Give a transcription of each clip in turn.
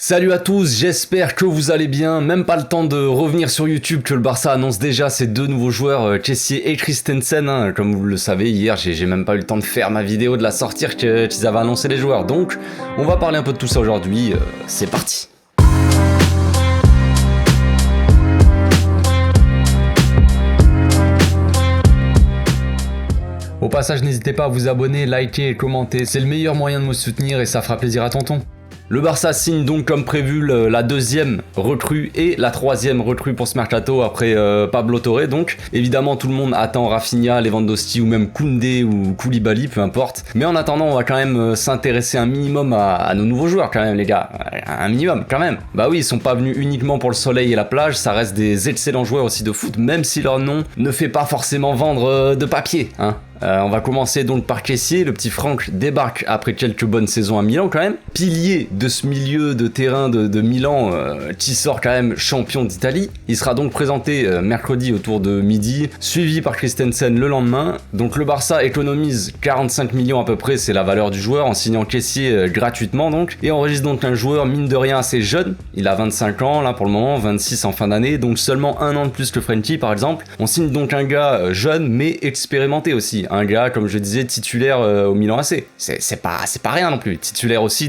Salut à tous, j'espère que vous allez bien, même pas le temps de revenir sur YouTube que le Barça annonce déjà ses deux nouveaux joueurs, Kessié et Christensen, comme vous le savez, hier j'ai même pas eu le temps de faire ma vidéo, de la sortir qu'ils avaient annoncé les joueurs, donc on va parler un peu de tout ça aujourd'hui, c'est parti. Au passage, n'hésitez pas à vous abonner, liker et commenter, c'est le meilleur moyen de me soutenir et ça fera plaisir à tonton. Le Barça signe donc comme prévu la deuxième recrue et la troisième recrue pour ce mercato après Pablo Torre. Donc évidemment tout le monde attend Rafinha, Lewandowski ou même Koundé ou Koulibaly, peu importe. Mais en attendant on va quand même s'intéresser un minimum à nos nouveaux joueurs quand même les gars. Un minimum quand même. Bah oui, ils sont pas venus uniquement pour le soleil et la plage, ça reste des excellents joueurs aussi de foot, même si leur nom ne fait pas forcément vendre de papier, hein. On va commencer donc par Kessié, le petit Franck débarque après quelques bonnes saisons à Milan quand même. Pilier de ce milieu de terrain de Milan qui sort quand même champion d'Italie. Il sera donc présenté mercredi autour de midi, suivi par Christensen le lendemain. Donc le Barça économise 45 millions à peu près, c'est la valeur du joueur, en signant Kessié gratuitement donc. Et enregistre donc un joueur mine de rien assez jeune, il a 25 ans là pour le moment, 26 en fin d'année, donc seulement un an de plus que Frenkie par exemple. On signe donc un gars jeune mais expérimenté aussi. Un gars, comme je disais, titulaire au Milan AC. C'est pas rien non plus. Titulaire aussi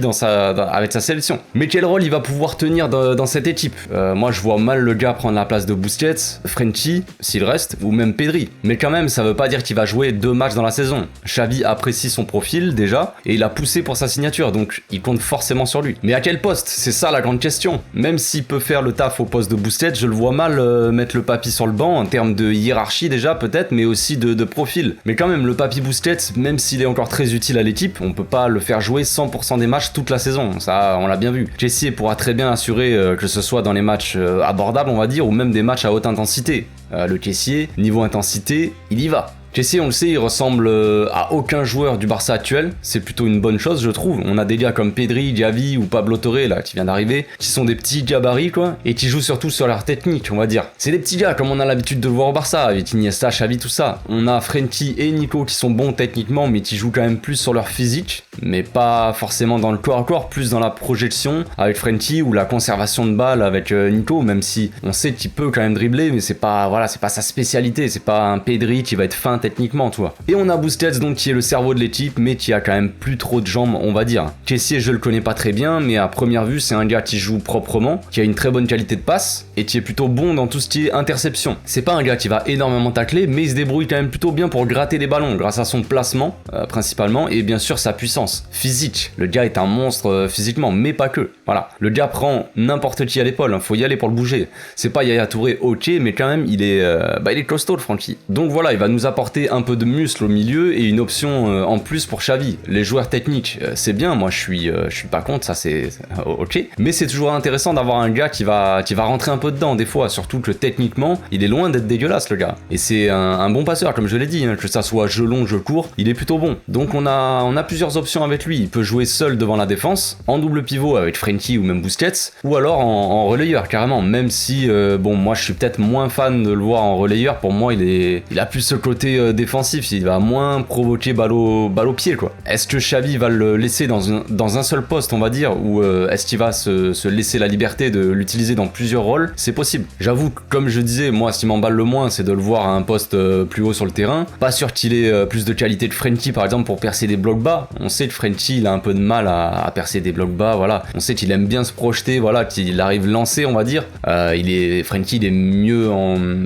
avec sa sélection. Mais quel rôle il va pouvoir tenir dans cette équipe? Moi, je vois mal le gars prendre la place de Busquets, Frenkie, s'il reste, ou même Pedri. Mais quand même, ça veut pas dire qu'il va jouer 2 matchs dans la saison. Xavi apprécie son profil, déjà, et il a poussé pour sa signature, donc il compte forcément sur lui. Mais à quel poste? C'est ça la grande question. Même s'il peut faire le taf au poste de Busquets, je le vois mal mettre le papy sur le banc, en termes de hiérarchie déjà, peut-être, mais aussi de profil. Mais quand même, le papy Busquets, même s'il est encore très utile à l'équipe, on peut pas le faire jouer 100% des matchs toute la saison, ça on l'a bien vu. Kessié pourra très bien assurer que ce soit dans les matchs abordables on va dire, ou même des matchs à haute intensité. Le Kessié, niveau intensité, il y va. Kessié, on le sait, il ressemble à aucun joueur du Barça actuel, c'est plutôt une bonne chose je trouve. On a des gars comme Pedri, Xavi ou Pablo Torre là qui vient d'arriver, qui sont des petits gabarits quoi, et qui jouent surtout sur leur technique on va dire. C'est des petits gars comme on a l'habitude de le voir au Barça, avec Iniesta, Xavi, tout ça. On a Frenkie et Nico qui sont bons techniquement mais qui jouent quand même plus sur leur physique, mais pas forcément dans le corps à corps, plus dans la projection avec Frenkie ou la conservation de balle avec Nico, même si on sait qu'il peut quand même dribbler, mais c'est pas sa spécialité, c'est pas un Pedri qui va être fin techniquement, tu vois. Et on a Busquets donc qui est le cerveau de l'équipe mais qui a quand même plus trop de jambes on va dire. Kessié je le connais pas très bien mais à première vue c'est un gars qui joue proprement, qui a une très bonne qualité de passe et qui est plutôt bon dans tout ce qui est interception. C'est pas un gars qui va énormément tacler mais il se débrouille quand même plutôt bien pour gratter des ballons grâce à son placement principalement et bien sûr sa puissance physique. Le gars est un monstre physiquement mais pas que. Voilà, le gars prend n'importe qui à l'épaule, faut y aller pour le bouger. C'est pas Yaya Touré ok mais quand même il est costaud le Francky. Donc voilà, il va nous apporter un peu de muscle au milieu et une option en plus pour Xavi. Les joueurs techniques, c'est bien, moi je suis pas contre, ça c'est ok, mais c'est toujours intéressant d'avoir un gars qui va rentrer un peu dedans des fois, surtout que techniquement, il est loin d'être dégueulasse le gars. Et c'est un bon passeur comme je l'ai dit, hein, que ça soit jeu long, jeu court, il est plutôt bon. Donc on a plusieurs options avec lui, il peut jouer seul devant la défense, en double pivot avec Frenkie ou même Busquets, ou alors en relayeur carrément, même si moi je suis peut-être moins fan de le voir en relayeur, pour moi il a plus ce côté défensif, il va moins provoquer balle au pied quoi. Est-ce que Xavi va le laisser dans un seul poste on va dire, ou est-ce qu'il va se laisser la liberté de l'utiliser dans plusieurs rôles? C'est possible. J'avoue que comme je disais, moi ce qui m'emballe le moins c'est de le voir à un poste plus haut sur le terrain. Pas sûr qu'il ait plus de qualité que Frenkie par exemple pour percer des blocs bas. On sait que Frenkie il a un peu de mal à percer des blocs bas, voilà. On sait qu'il aime bien se projeter, voilà, qu'il arrive lancé on va dire. Frenkie il est mieux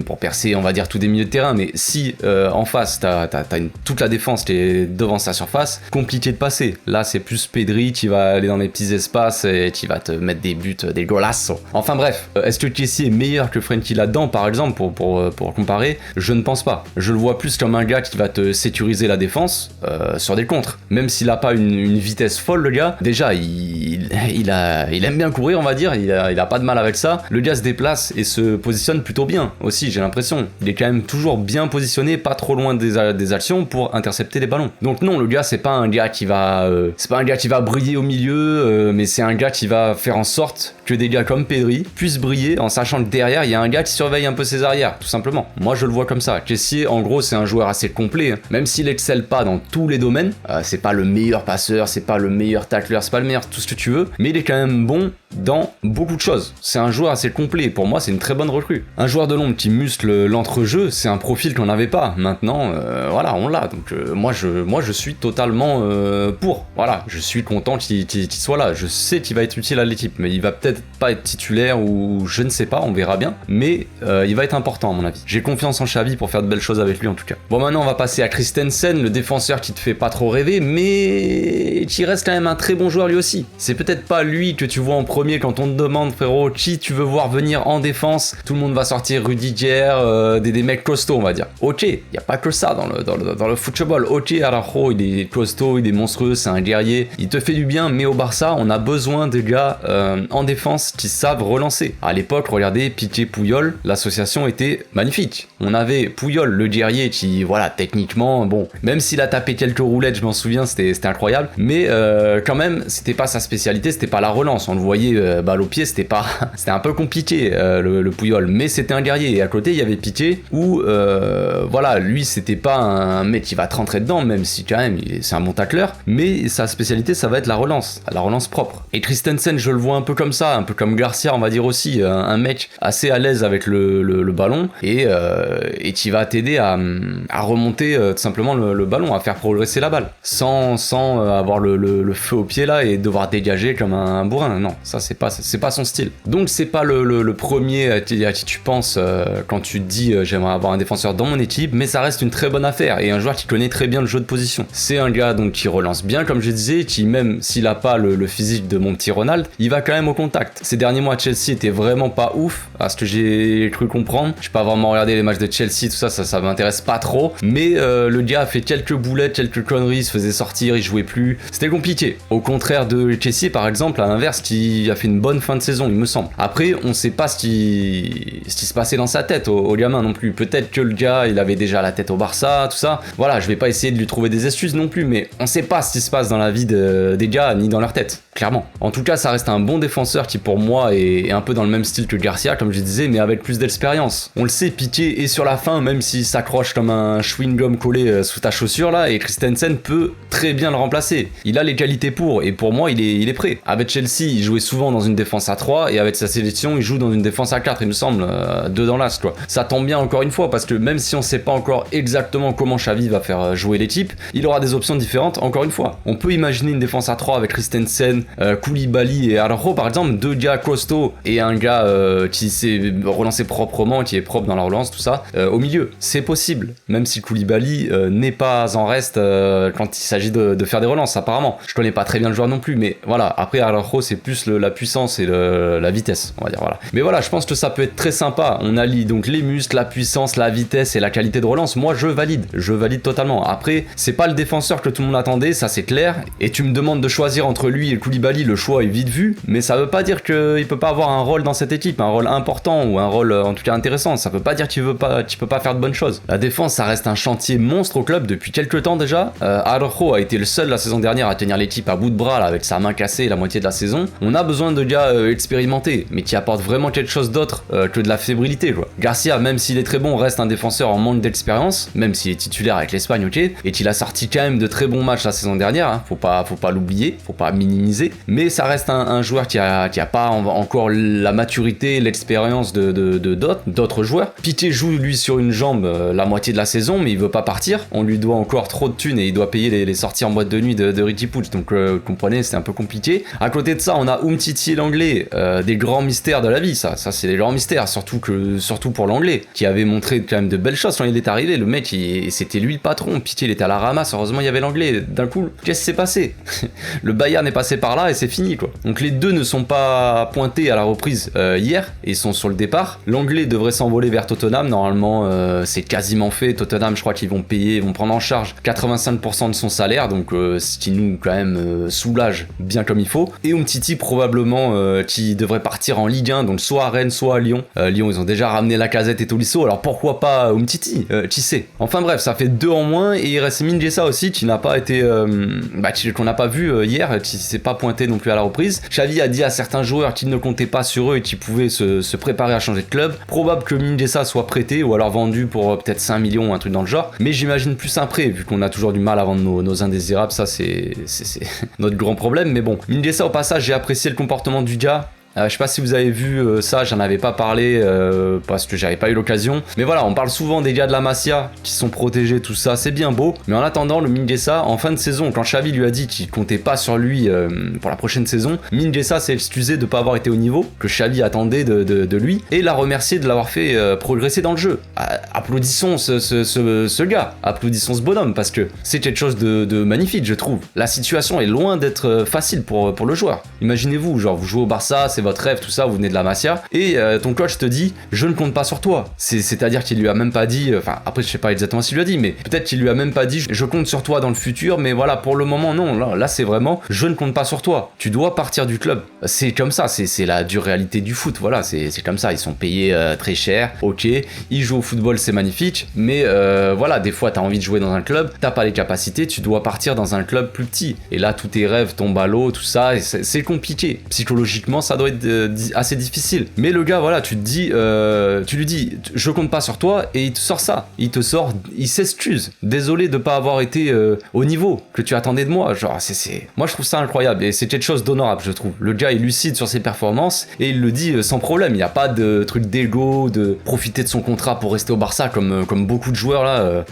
pour percer on va dire tous des milieux de terrain, mais si en face t'as toute la défense qui est devant sa surface, compliqué de passer. Là c'est plus Pedri qui va aller dans les petits espaces et qui va te mettre des buts, des golassos. Enfin bref, est-ce que Kessié est meilleur que Frenkie là-dedans par exemple pour comparer? Je ne pense pas. Je le vois plus comme un gars qui va te sécuriser la défense sur des contres. Même s'il a pas une vitesse folle le gars, déjà il aime bien courir on va dire, il a pas de mal avec ça. Le gars se déplace et se positionne plutôt bien aussi, j'ai l'impression. Il est quand même toujours bien positionné, pas trop loin des actions pour intercepter les ballons. Donc non, le gars c'est pas un gars qui va briller au milieu, mais c'est un gars qui va faire en sorte que des gars comme Pedri puissent briller en sachant que derrière il y a un gars qui surveille un peu ses arrières, tout simplement. Moi je le vois comme ça. Kessié en gros c'est un joueur assez complet, hein. Même s'il excelle pas dans tous les domaines, c'est pas le meilleur passeur, c'est pas le meilleur tacleur, c'est pas le meilleur tout ce que tu veux, mais il est quand même bon dans beaucoup de choses. C'est un joueur assez complet, pour moi c'est une très bonne recrue. Un joueur de l'ombre qui muscle l'entrejeu, c'est un profil qu'on n'avait pas. Maintenant, voilà, on l'a. Donc moi je suis totalement pour. Voilà, je suis content qu'il soit là. Je sais qu'il va être utile à l'équipe, mais il va peut-être pas être titulaire ou je ne sais pas, on verra bien. Mais il va être important à mon avis. J'ai confiance en Xavi pour faire de belles choses avec lui en tout cas. Bon, maintenant on va passer à Christensen, le défenseur qui te fait pas trop rêver, mais qui reste quand même un très bon joueur lui aussi. C'est peut-être pas lui que tu vois en premier quand on te demande, frérot, qui tu veux voir venir en défense. Tout le monde va sortir Rudiger, des mecs costauds, on va dire. Ok, il n'y a pas que ça dans le football. Ok, Araujo, il est costaud, il est monstrueux, c'est un guerrier, il te fait du bien, mais au Barça, on a besoin de gars en défense qui savent relancer. À l'époque, regardez, Piqué-Puyol, l'association était magnifique. On avait Puyol, le guerrier, qui, voilà, techniquement, bon, même s'il a tapé quelques roulettes, je m'en souviens, c'était incroyable, mais quand même, c'était pas sa spécialité, c'était pas la relance. On le voyait balle au pied, c'était un peu compliqué, le Puyol, mais c'était un guerrier. Et à côté, il y avait Piqué, où, voilà, lui, c'était pas un mec qui va te rentrer dedans, même si quand même, c'est un bon tacleur, mais sa spécialité, ça va être la relance propre. Et Christensen, je le vois un peu comme ça, un peu comme Garcia, on va dire aussi, un mec assez à l'aise avec le ballon, et qui va t'aider à remonter tout simplement le ballon, à faire progresser la balle, sans avoir le feu au pied là, et devoir dégager comme un bourrin. Non, ça c'est pas son style. Donc c'est pas le premier à qui tu penses quand tu te dis j'aimerais avoir un défenseur dans mon équipe, mais ça reste une très bonne affaire, et un joueur qui connaît très bien le jeu de position. C'est un gars donc qui relance bien, comme je disais, qui même s'il a pas le physique de mon petit Ronald, il va quand même au contact. Ces derniers mois à Chelsea étaient vraiment pas ouf, à ce que j'ai cru comprendre. Je pas vraiment regardé les matchs de Chelsea, tout ça m'intéresse pas trop, mais le gars a fait quelques boulettes, quelques conneries, il se faisait sortir, il jouait plus, c'était compliqué. Au contraire de Chelsea par exemple, à l'inverse, qui a fait une bonne fin de saison, il me semble. Après, on sait pas ce qui se passait dans sa tête au gamin non plus. Peut-être que le gars, il avait déjà la tête au Barça, tout ça. Voilà, je vais pas essayer de lui trouver des excuses non plus, mais on sait pas ce qui se passe dans la vie des gars, ni dans leur tête, clairement. En tout cas, ça reste un bon défenseur qui pour moi est un peu dans le même style que Garcia, comme je disais, mais avec plus d'expérience. On le sait, Piqué est sur la fin, même s'il s'accroche comme un chewing-gum collé sous ta chaussure là, et Christensen peut très bien le remplacer. Il a les qualités pour, et pour moi, il est prêt. Avec Chelsea, il jouait souvent dans une défense à 3, et avec sa sélection, il joue dans une défense à 4, il me semble, 2 dans l'as, quoi. Ça tombe bien encore une fois, parce que même si on sait pas encore exactement comment Xavi va faire jouer l'équipe, il aura des options différentes encore une fois. On peut imaginer une défense à 3 avec Christensen, Koulibaly et Araujo par exemple, 2 gars costauds et un gars qui sait relancer proprement, qui est propre dans la relance, tout ça, au milieu. C'est possible, même si Koulibaly n'est pas en reste quand il s'agit de faire des relances apparemment. Je connais pas très bien le joueur non plus, mais voilà, après Araujo c'est plus la puissance et la vitesse, on va dire, voilà. Mais voilà, je pense que ça peut être très sympa. On allie donc les muscles, la puissance, la vitesse et la qualité de relance. Moi je valide totalement. Après, c'est pas le défenseur que tout le monde attendait, ça c'est clair, et tu me demandes de choisir entre lui et Koulibaly, le choix est vite vu, mais ça veut pas dire qu'il peut pas avoir un rôle dans cette équipe, un rôle important ou un rôle en tout cas intéressant. Ça veut pas dire qu'il peut pas faire de bonnes choses. La défense, ça reste un chantier monstre au club depuis quelques temps déjà. Araujo a été le seul la saison dernière à tenir l'équipe à bout de bras là, avec sa main cassée la moitié de la saison. On a besoin de gars expérimentés, mais qui apportent vraiment quelque chose d'autre que de la fébrilité, quoi. Garcia, même s'il est très bon, reste un défenseur en manque d'expérience, même s'il est titulaire avec l'Espagne, ok, et qu'il a sorti quand même de très bons matchs la saison dernière, hein. Faut pas l'oublier, faut pas minimiser, mais ça reste un joueur qui a pas encore la maturité, l'expérience de d'autres joueurs. Piqué joue lui sur une jambe la moitié de la saison, mais il veut pas partir, on lui doit encore trop de thunes et il doit payer les sorties en boîte de nuit de Ricky Puig, donc comprenez, c'est un peu compliqué. À côté de ça, on a Umtiti l'anglais, des grands mystères de la vie, ça c'est des grands mystères, surtout pour l'anglais, qui avait montré quand même de belles choses quand il est arrivé. Le mec, c'était lui le patron. Piqué, il était à la ramasse, heureusement il y avait l'anglais. D'un coup, qu'est-ce qui s'est passé? Le Bayern est passé par là et c'est fini, quoi. Donc les deux ne sont pas pointés à la reprise hier et sont sur le départ. L'anglais devrait s'envoler vers Tottenham, normalement c'est quasiment fait. Tottenham, je crois qu'ils vont prendre en charge 85% de son salaire, donc ce qui nous quand même soulage bien comme il faut. Et Umtiti probablement qui devrait partir en Ligue 1, donc soit à Rennes, soit à Lyon. Lyon, ils ont déjà ramené Lacazette et Tolisso, alors pourquoi pas Umtiti, qui sait. Enfin bref, ça fait 2 en moins, et il reste Mingueza aussi, qui n'a pas été qu'on n'a pas vu hier, qui s'est pas pointé non plus à la reprise. Xavi a dit à certains joueurs qu'il ne comptait pas sur eux et qu'ils pouvaient se préparer à changer de club. Probable que Mingueza soit prêté ou alors vendu pour peut-être 5 millions, un truc dans le genre, mais j'imagine plus un prêt, vu qu'on a toujours du mal à vendre nos indésirables. Ça c'est notre grand problème. Mais bon, Mingueza, au passage, j'ai apprécié le comportement du gars. Je sais pas si vous avez vu ça, j'en avais pas parlé parce que j'avais pas eu l'occasion. Mais voilà, on parle souvent des gars de la Masia qui sont protégés, tout ça, c'est bien beau. Mais en attendant, le Mingueza, en fin de saison, quand Xavi lui a dit qu'il comptait pas sur lui pour la prochaine saison, Mingueza s'est excusé de pas avoir été au niveau que Xavi attendait de lui et l'a remercié de l'avoir fait progresser dans le jeu. Applaudissons ce gars, applaudissons ce bonhomme parce que c'est quelque chose de magnifique, je trouve. La situation est loin d'être facile pour le joueur. Imaginez-vous, genre vous jouez au Barça, c'est votre rêve, tout ça, vous venez de la Masia et ton coach te dit je ne compte pas sur toi. C'est-à-dire qu'il lui a même pas dit, enfin après je sais pas exactement ce qu'il lui a dit, mais peut-être qu'il lui a même pas dit je compte sur toi dans le futur, mais voilà, pour le moment non, là c'est vraiment je ne compte pas sur toi, tu dois partir du club. C'est comme ça, c'est la dure réalité du foot, voilà, c'est comme ça, ils sont payés très cher, ok, ils jouent au football, c'est magnifique, mais voilà, des fois t'as envie de jouer dans un club, t'as pas les capacités, tu dois partir dans un club plus petit, et là tous tes rêves tombent à l'eau, tout ça, et c'est compliqué, psychologiquement ça doit être assez difficile, mais le gars, voilà, tu lui dis je compte pas sur toi, et il te sort ça, il s'excuse, désolé de pas avoir été au niveau que tu attendais de moi, genre moi je trouve ça incroyable, et c'est quelque chose d'honorable, je trouve. Le gars est lucide sur ses performances, et il le dit sans problème, il n'y a pas de truc d'ego, de profiter de son contrat pour rester au Barça, comme beaucoup de joueurs là,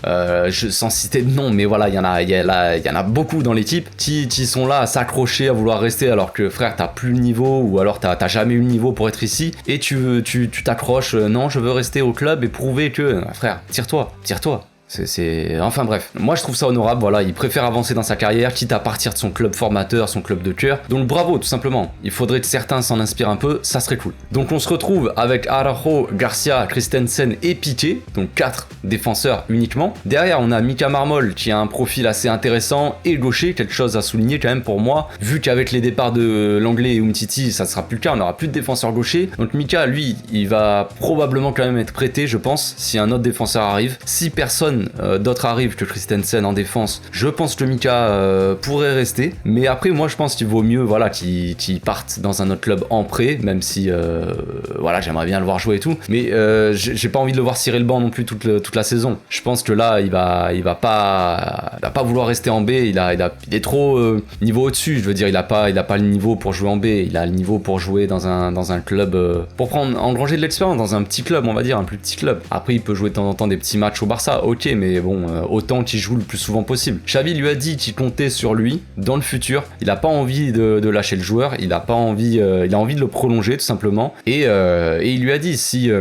sans citer de nom, mais voilà, il y en a beaucoup dans l'équipe qui sont là à s'accrocher, à vouloir rester, alors que frère, t'as plus le niveau, ou alors t'as jamais eu le niveau pour être ici, et tu t'accroches, non, je veux rester au club et prouver que, frère, tire-toi. Enfin bref, moi je trouve ça honorable, voilà, il préfère avancer dans sa carrière, quitte à partir de son club formateur, son club de cœur, donc bravo tout simplement, il faudrait que certains s'en inspirent un peu, ça serait cool. Donc on se retrouve avec Araujo, Garcia, Christensen et Piqué, donc 4 défenseurs uniquement. Derrière on a Mika Marmol qui a un profil assez intéressant et gaucher, quelque chose à souligner quand même pour moi, vu qu'avec les départs de l'anglais et Umtiti, ça ne sera plus le cas, on n'aura plus de défenseur gaucher, donc Mika lui, il va probablement quand même être prêté, je pense, si un autre défenseur arrive. Si personne d'autres arrivent que Christensen en défense, je pense que Mika pourrait rester, mais après moi je pense qu'il vaut mieux voilà qu'il parte dans un autre club en prêt, même si voilà, j'aimerais bien le voir jouer et tout, mais j'ai pas envie de le voir cirer le banc non plus toute la saison. Je pense que là il va pas vouloir rester en B, il est trop niveau au-dessus, je veux dire, il a pas le niveau pour jouer en B, il a le niveau pour jouer dans un club, pour engranger de l'expérience dans un petit club, on va dire, un plus petit club. Après il peut jouer de temps en temps des petits matchs au Barça, ok, mais bon, autant qu'il joue le plus souvent possible. Xavi lui a dit qu'il comptait sur lui dans le futur, il a pas envie de lâcher le joueur, il a envie de le prolonger tout simplement, et il lui a dit si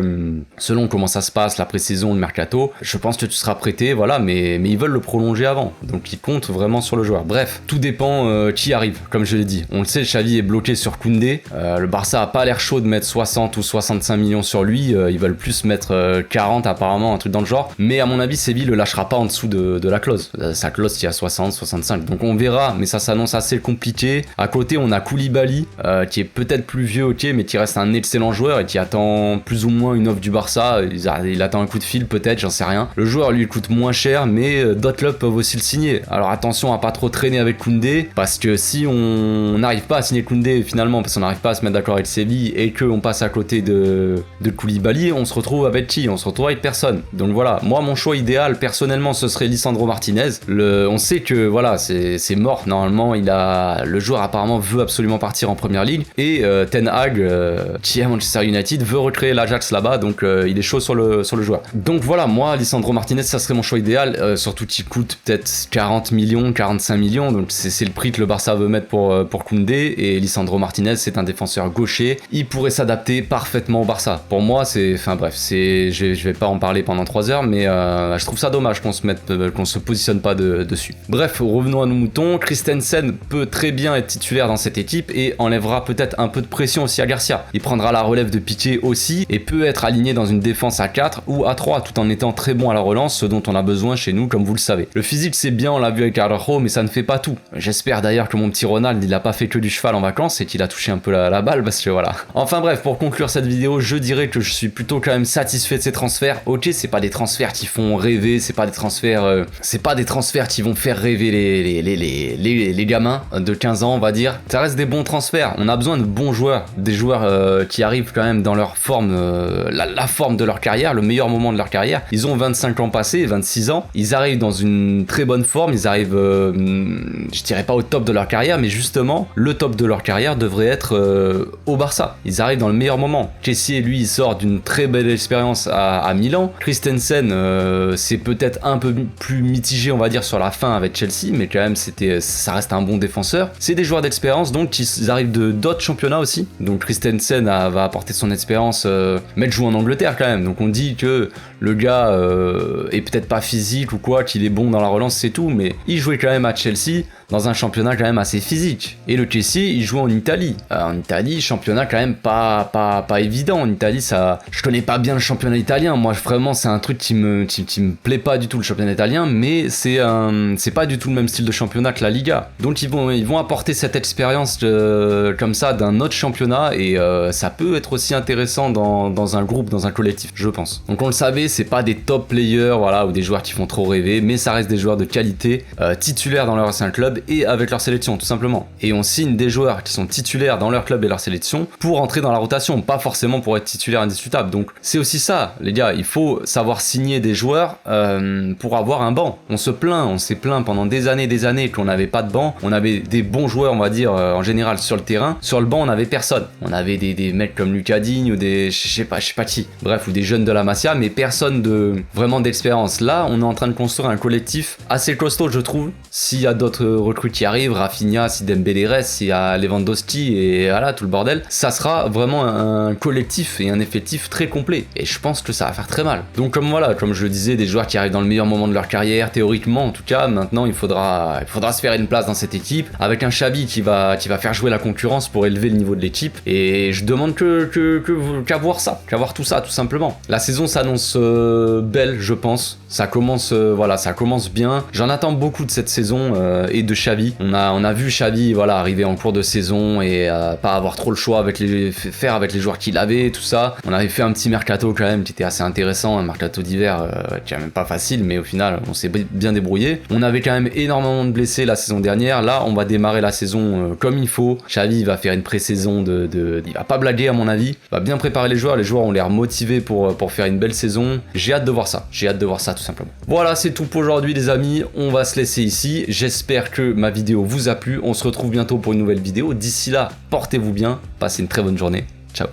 selon comment ça se passe la pré-saison, le mercato, je pense que tu seras prêté, voilà, mais ils veulent le prolonger avant, donc ils comptent vraiment sur le joueur. Bref, tout dépend qui arrive, comme je l'ai dit, on le sait, Xavi est bloqué sur Koundé, le Barça a pas l'air chaud de mettre 60 ou 65 millions sur lui, ils veulent plus mettre 40 apparemment, un truc dans le genre, mais à mon avis Séville le lâchera pas en dessous de la clause. Sa clause qui est à 60, 65. Donc on verra, mais ça s'annonce assez compliqué. À côté, on a Koulibaly, qui est peut-être plus vieux, ok, mais qui reste un excellent joueur et qui attend plus ou moins une offre du Barça. Il attend un coup de fil, peut-être, j'en sais rien. Le joueur lui coûte moins cher, mais d'autres clubs peuvent aussi le signer. Alors attention à pas trop traîner avec Koundé, parce que si on n'arrive pas à signer Koundé finalement, parce qu'on n'arrive pas à se mettre d'accord avec Séville et qu'on passe à côté de Koulibaly, on se retrouve avec qui? On se retrouve avec personne. Donc voilà, moi mon choix idéal personnellement ce serait Lisandro Martinez. On sait que voilà, c'est mort normalement, le joueur apparemment veut absolument partir en première ligue, et Ten Hag qui est à Manchester United veut recréer l'Ajax là-bas, donc il est chaud sur le joueur. Donc voilà, moi Lisandro Martinez ça serait mon choix idéal, surtout qu'il coûte peut-être 40 millions, 45 millions, donc c'est le prix que le Barça veut mettre pour Koundé, et Lisandro Martinez c'est un défenseur gaucher, il pourrait s'adapter parfaitement au Barça. Pour moi enfin bref, je vais pas en parler pendant 3 heures, mais je trouve ça dommage qu'on se positionne pas dessus. Bref, revenons à nos moutons. Christensen peut très bien être titulaire dans cette équipe et enlèvera peut-être un peu de pression aussi à Garcia. Il prendra la relève de Piqué aussi et peut être aligné dans une défense à 4 ou à 3 tout en étant très bon à la relance, ce dont on a besoin chez nous comme vous le savez. Le physique c'est bien, on l'a vu avec Araujo, mais ça ne fait pas tout. J'espère d'ailleurs que mon petit Ronald il a pas fait que du cheval en vacances et qu'il a touché un peu la balle, parce que voilà. Enfin bref, pour conclure cette vidéo, je dirais que je suis plutôt quand même satisfait de ces transferts. Ok, c'est pas des transferts qui font rêver rêver, c'est pas des transferts qui vont faire rêver les gamins de 15 ans, on va dire. Ça reste des bons transferts. On a besoin de bons joueurs, des joueurs qui arrivent quand même dans leur forme, la forme de leur carrière, le meilleur moment de leur carrière. Ils ont 25 ans passés, 26 ans. Ils arrivent dans une très bonne forme. Ils arrivent, je dirais pas au top de leur carrière, mais justement, le top de leur carrière devrait être au Barça. Ils arrivent dans le meilleur moment. Kessié, lui, il sort d'une très belle expérience à Milan. Christensen, c'est peut-être un peu plus mitigé, on va dire, sur la fin avec Chelsea, mais quand même, ça reste un bon défenseur. C'est des joueurs d'expérience, donc ils arrivent de d'autres championnats aussi. Donc Christensen va apporter son expérience, mais joue en Angleterre quand même. Donc on dit que le gars est peut-être pas physique ou quoi, qu'il est bon dans la relance, c'est tout, mais il jouait quand même à Chelsea, dans un championnat quand même assez physique. Et le Chelsea, il joue en Italie. En Italie, championnat quand même pas évident. En Italie, ça, je connais pas bien le championnat italien. Moi, vraiment, c'est un truc qui me plaît pas du tout, le championnat italien, mais c'est pas du tout le même style de championnat que la Liga. Donc ils vont apporter cette expérience comme ça d'un autre championnat, et ça peut être aussi intéressant dans un groupe, dans un collectif, je pense. Donc on le savait, c'est pas des top players, voilà, ou des joueurs qui font trop rêver, mais ça reste des joueurs de qualité, titulaires dans leur ancien club et avec leur sélection, tout simplement. Et on signe des joueurs qui sont titulaires dans leur club et leur sélection pour entrer dans la rotation, pas forcément pour être titulaire indiscutable. Donc c'est aussi ça, les gars, il faut savoir signer des joueurs pour avoir un banc. On s'est plaint pendant des années qu'on n'avait pas de banc. On avait des bons joueurs, on va dire, en général sur le terrain. Sur le banc, on n'avait personne. On avait des mecs comme Lucas Digne ou des, je sais pas qui. Bref, ou des jeunes de la Masia, mais personne vraiment d'expérience. Là, on est en train de construire un collectif assez costaud, je trouve. S'il y a d'autres recrues qui arrivent, Rafinha, si Dembélé reste, s'il y a Lewandowski et voilà, tout le bordel, ça sera vraiment un collectif et un effectif très complet. Et je pense que ça va faire très mal. Donc comme je le disais, des joueurs qui arrivent dans le meilleur moment de leur carrière, théoriquement en tout cas. Maintenant, il faudra se faire une place dans cette équipe, avec un Xavi qui va faire jouer la concurrence pour élever le niveau de l'équipe. Et je demande qu'à voir ça, qu'à voir tout ça, tout simplement. La saison s'annonce belle, je pense. Ça commence bien. J'en attends beaucoup de cette saison et de Xavi. On a vu Xavi, arriver en cours de saison et pas avoir trop le choix avec les joueurs qu'il avait, tout ça. On avait fait un petit mercato quand même qui était assez intéressant, un mercato d'hiver qui est même pas facile, mais au final on s'est bien débrouillé. On avait quand même énormément de blessés la saison dernière. Là, on va démarrer la saison comme il faut. Xavi va faire une pré-saison il va pas blaguer à mon avis. Il va bien préparer les joueurs ont l'air motivés pour faire une belle saison. J'ai hâte de voir ça. Tout simplement. Voilà, c'est tout pour aujourd'hui les amis. On va se laisser ici. J'espère que ma vidéo vous a plu. On se retrouve bientôt pour une nouvelle vidéo. D'ici là, portez-vous bien. Passez une très bonne journée. Ciao.